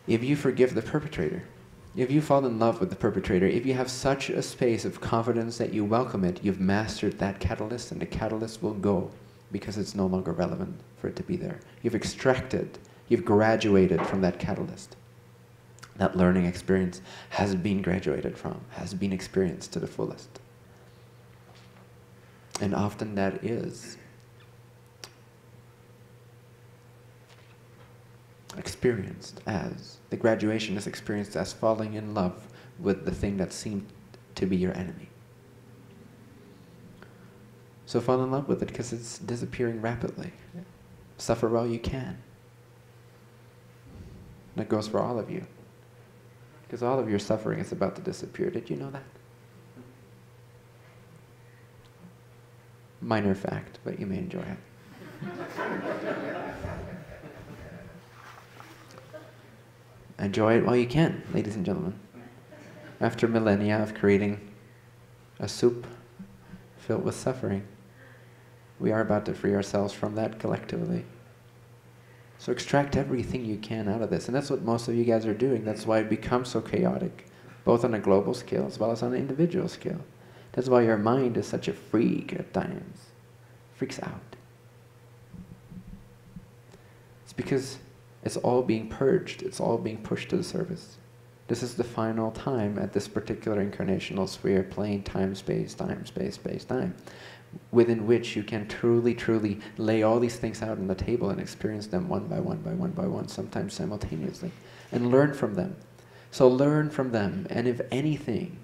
If you forgive the perpetrator, if you fall in love with the perpetrator, if you have such a space of confidence that you welcome it, you've mastered that catalyst, and the catalyst will go because it's no longer relevant for it to be there. You've extracted, you've graduated from that catalyst. That learning experience has been graduated from, has been experienced to the fullest. And often that is experienced as, the graduation is experienced as falling in love with the thing that seemed to be your enemy. So fall in love with it because it's disappearing rapidly. Suffer while you can. That goes for all of you. Because all of your suffering is about to disappear. Did you know that? Minor fact, but you may enjoy it. Enjoy it while you can, ladies and gentlemen. After millennia of creating a soup filled with suffering, we are about to free ourselves from that collectively. So extract everything you can out of this. And that's what most of you guys are doing. That's why it becomes so chaotic, both on a global scale as well as on an individual scale. That's why your mind is such a freak at times. Freaks out. It's because it's all being purged. It's all being pushed to the surface. This is the final time at this particular incarnational sphere, plane, time, space, space, time, within which you can truly, truly lay all these things out on the table and experience them one by one, by one, by one, sometimes simultaneously, and learn from them. So learn from them, and if anything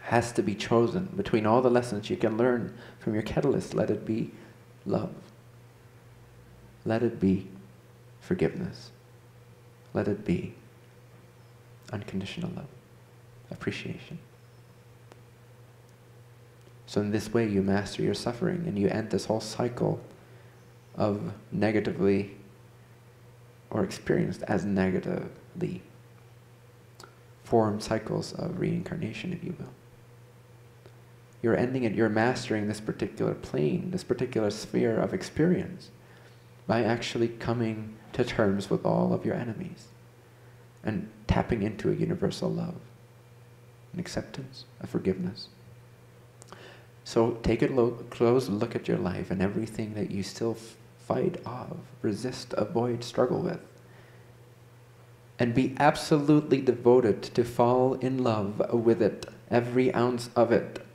has to be chosen between all the lessons you can learn from your catalyst, let it be love. Let it be forgiveness. Let it be unconditional love, appreciation. So in this way you master your suffering and you end this whole cycle of negatively, or experienced as negatively, formed cycles of reincarnation, if you will. You're ending it, you're mastering this particular plane, this particular sphere of experience by actually coming to terms with all of your enemies and tapping into a universal love, an acceptance, a forgiveness. So take a close look at your life and everything that you still fight off, resist, avoid, struggle with, and be absolutely devoted to fall in love with it, every ounce of it.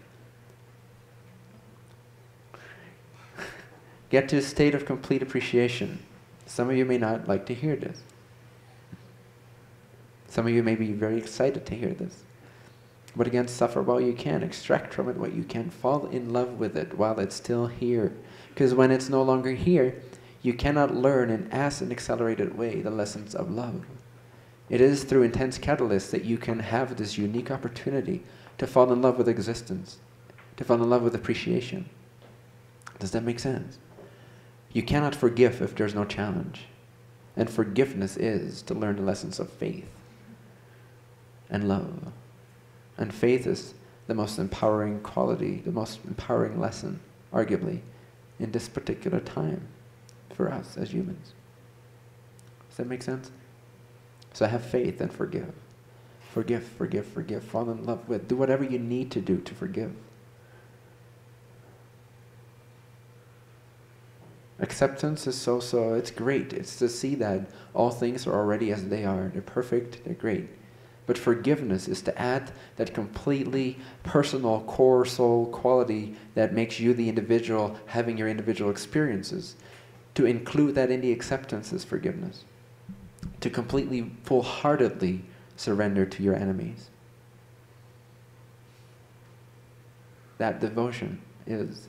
Get to a state of complete appreciation. Some of you may not like to hear this. Some of you may be very excited to hear this. But again, suffer while you can, extract from it what you can, fall in love with it while it's still here. Because when it's no longer here, you cannot learn in as an accelerated way the lessons of love. It is through intense catalysts that you can have this unique opportunity to fall in love with existence, to fall in love with appreciation. Does that make sense? You cannot forgive if there's no challenge. And forgiveness is to learn the lessons of faith and love. And faith is the most empowering quality, the most empowering lesson, arguably, in this particular time for us as humans. Does that make sense? So have faith and forgive. Forgive, forgive, forgive. Fall in love with. Do whatever you need to do to forgive. Acceptance is so, it's great. It's to see that all things are already as they are. They're perfect, they're great. But forgiveness is to add that completely personal core soul quality that makes you the individual having your individual experiences. To include that in the acceptance is forgiveness. To completely, full-heartedly surrender to your enemies. That devotion is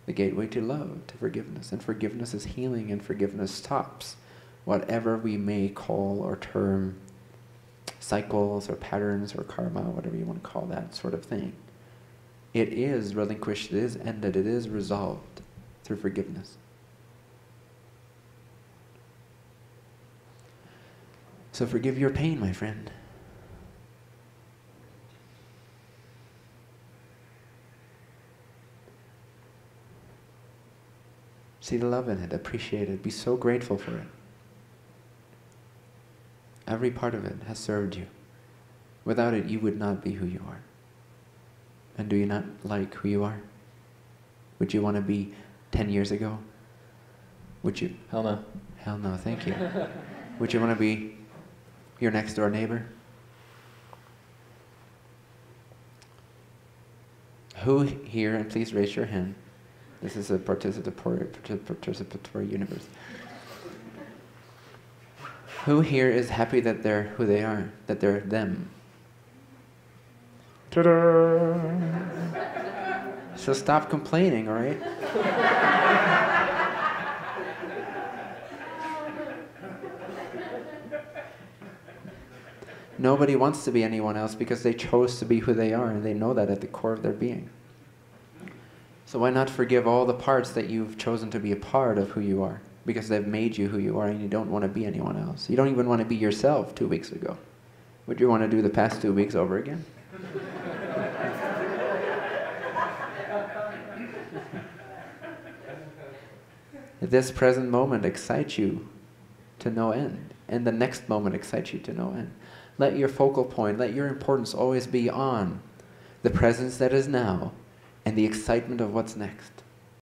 the gateway to love, to forgiveness. And forgiveness is healing, and forgiveness stops whatever we may call or term cycles or patterns or karma, whatever you want to call that sort of thing. It is relinquished, it is ended, it is resolved through forgiveness. So forgive your pain, my friend. See the love in it, appreciate it, be so grateful for it. Every part of it has served you. Without it, you would not be who you are. And do you not like who you are? Would you want to be 10 years ago? Would you? Hell no. Hell no, thank you. Would you want to be your next door neighbor? Who here, and please raise your hand, this is a participatory universe. Who here is happy that they're who they are, that they're them? Ta-da! So stop complaining, all right? Nobody wants to be anyone else because they chose to be who they are, and they know that at the core of their being. So why not forgive all the parts that you've chosen to be a part of who you are? Because they've made you who you are, and you don't want to be anyone else. You don't even want to be yourself 2 weeks ago. Would you want to do the past 2 weeks over again? This present moment excites you to no end, and the next moment excites you to no end. Let your focal point, let your importance always be on the presence that is now and the excitement of what's next.